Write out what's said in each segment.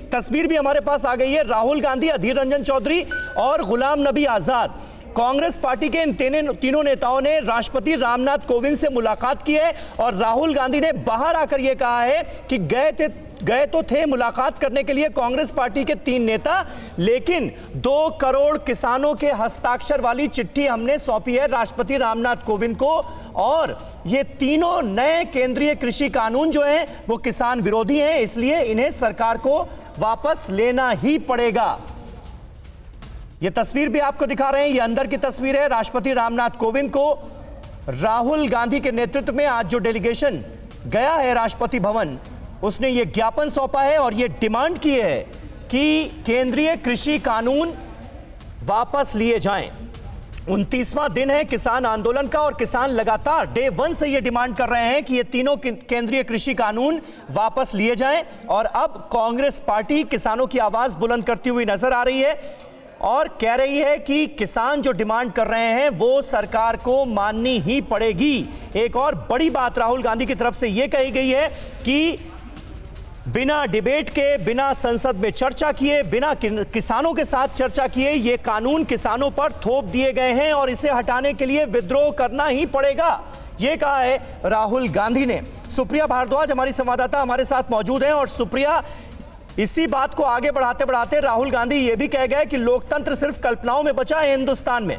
तस्वीर भी हमारे पास आ गई है। राहुल गांधी, अधीर रंजन चौधरी और गुलाम नबी आजाद, कांग्रेस पार्टी के इन तीनों नेताओं ने राष्ट्रपति रामनाथ कोविंद से मुलाकात की है और राहुल गांधी ने बाहर आकर यह कहा है कि गए तो थे मुलाकात करने के लिए कांग्रेस पार्टी के 3 नेता, लेकिन 2 करोड़ किसानों के हस्ताक्षर वाली चिट्ठी हमने सौंपी है राष्ट्रपति रामनाथ कोविंद को और ये तीनों नए केंद्रीय कृषि कानून जो हैं वो किसान विरोधी हैं, इसलिए इन्हें सरकार को वापस लेना ही पड़ेगा। ये तस्वीर भी आपको दिखा रहे हैं, ये अंदर की तस्वीर है। राष्ट्रपति रामनाथ कोविंद को राहुल गांधी के नेतृत्व में आज जो डेलीगेशन गया है राष्ट्रपति भवन, उसने ये ज्ञापन सौंपा है और ये डिमांड की है कि केंद्रीय कृषि कानून वापस लिए जाएं। 29वां दिन है किसान आंदोलन का और किसान लगातार डे 1 से ये डिमांड कर रहे हैं कि ये तीनों केंद्रीय कृषि कानून वापस लिए जाएं और अब कांग्रेस पार्टी किसानों की आवाज बुलंद करती हुई नजर आ रही है और कह रही है कि किसान जो डिमांड कर रहे हैं वो सरकार को माननी ही पड़ेगी। एक और बड़ी बात राहुल गांधी की तरफ से यह कही गई है कि बिना डिबेट के, बिना संसद में चर्चा किए, बिना किसानों के साथ चर्चा किए ये कानून किसानों पर थोप दिए गए हैं और इसे हटाने के लिए विद्रोह करना ही पड़ेगा, ये कहा है राहुल गांधी ने। सुप्रिया भारद्वाज हमारी संवाददाता हमारे साथ मौजूद हैं और सुप्रिया, इसी बात को आगे बढ़ाते बढ़ाते राहुल गांधी ये भी कह गए कि लोकतंत्र सिर्फ कल्पनाओं में बचा है हिंदुस्तान में।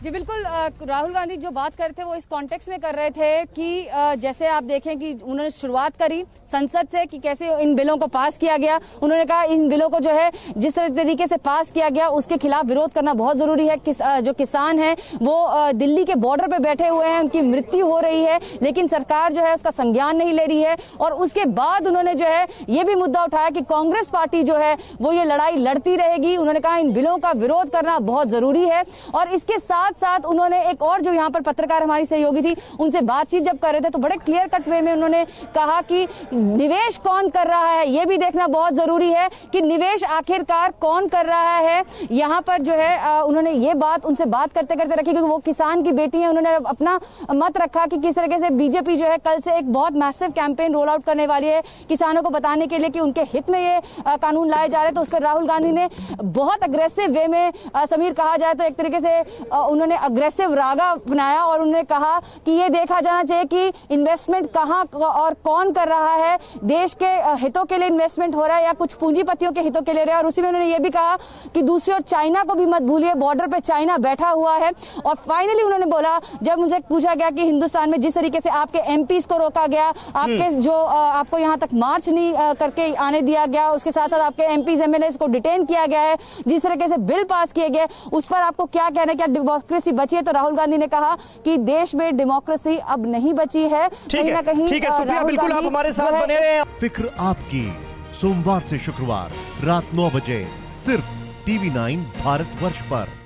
जी बिल्कुल, राहुल गांधी जो बात कर रहे थे वो इस कॉन्टेक्स्ट में कर रहे थे कि जैसे आप देखें कि उन्होंने शुरुआत करी संसद से कि कैसे इन बिलों को पास किया गया। उन्होंने कहा इन बिलों को जो है जिस तरीके से पास किया गया उसके खिलाफ विरोध करना बहुत जरूरी है। जो किसान हैं वो दिल्ली के बॉर्डर पे बैठे हुए हैं, उनकी मृत्यु हो रही है लेकिन सरकार जो है उसका संज्ञान नहीं ले रही है। और उसके बाद उन्होंने जो है ये भी मुद्दा उठाया कि कांग्रेस पार्टी जो है वो ये लड़ाई लड़ती रहेगी। उन्होंने कहा इन बिलों का विरोध करना बहुत जरूरी है और इसके साथ साथ उन्होंने एक और जो यहाँ पर पत्रकार हमारी सहयोगी थी उनसे बातचीत जब कर रहे थे तो बड़े क्लियर कट वे में उन्होंने कहा कि निवेश कौन कर रहा है ये भी देखना बहुत जरूरी है कि निवेश आखिरकार कौन कर रहा है। यहाँ पर जो है उन्होंने ये बात उनसे बात करते करते रखी क्योंकि वो किसान की बेटी है। उन्होंने अपना मत रखा कि किस तरीके से बीजेपी जो है कल से एक बहुत मैसिव कैंपेन रोल आउट करने वाली है किसानों को बताने के लिए कि उनके हित में ये कानून लाए जा रहे हैं। तो उस पर राहुल गांधी ने बहुत अग्रेसिव वे में, समीर कहा जाए तो एक तरीके से उन्होंने अग्रेसिव रागा अपनाया और उन्होंने कहा कि ये देखा जाना चाहिए कि इन्वेस्टमेंट कहाँ और कौन कर रहा है, देश के हितों के लिए इन्वेस्टमेंट हो रहा है या कुछ पूंजीपतियों के हितों के लिए रहा है। और उसी में उन्होंने ये भी कहा कि दूसरी ओर चाइना को भी मत भूलिए, बॉर्डर पे चाइना बैठा हुआ है। और फाइनली उन्होंने बोला, जब मुझे पूछा गया कि हिंदुस्तान में जिस तरीके से आपके एमपीज को रोका गया, आपके जो आपको यहाँ तक मार्च नहीं करके आने दिया गया, उसके साथ साथ आपके एमपीज एमएलएस को डिटेन किया गया है, जिस तरीके से बिल पास किए गए उस पर आपको क्या कहना है, क्या डेमोक्रेसी बची है? तो राहुल गांधी ने कहा कि देश में डेमोक्रेसी अब नहीं बची है। कहीं ना कहीं ठीक है सुप्रिया, बिल्कुल आप हमारे साथ बने रहे। फिक्र आपकी, सोमवार से शुक्रवार रात 9 बजे सिर्फ TV9 भारतवर्ष पर।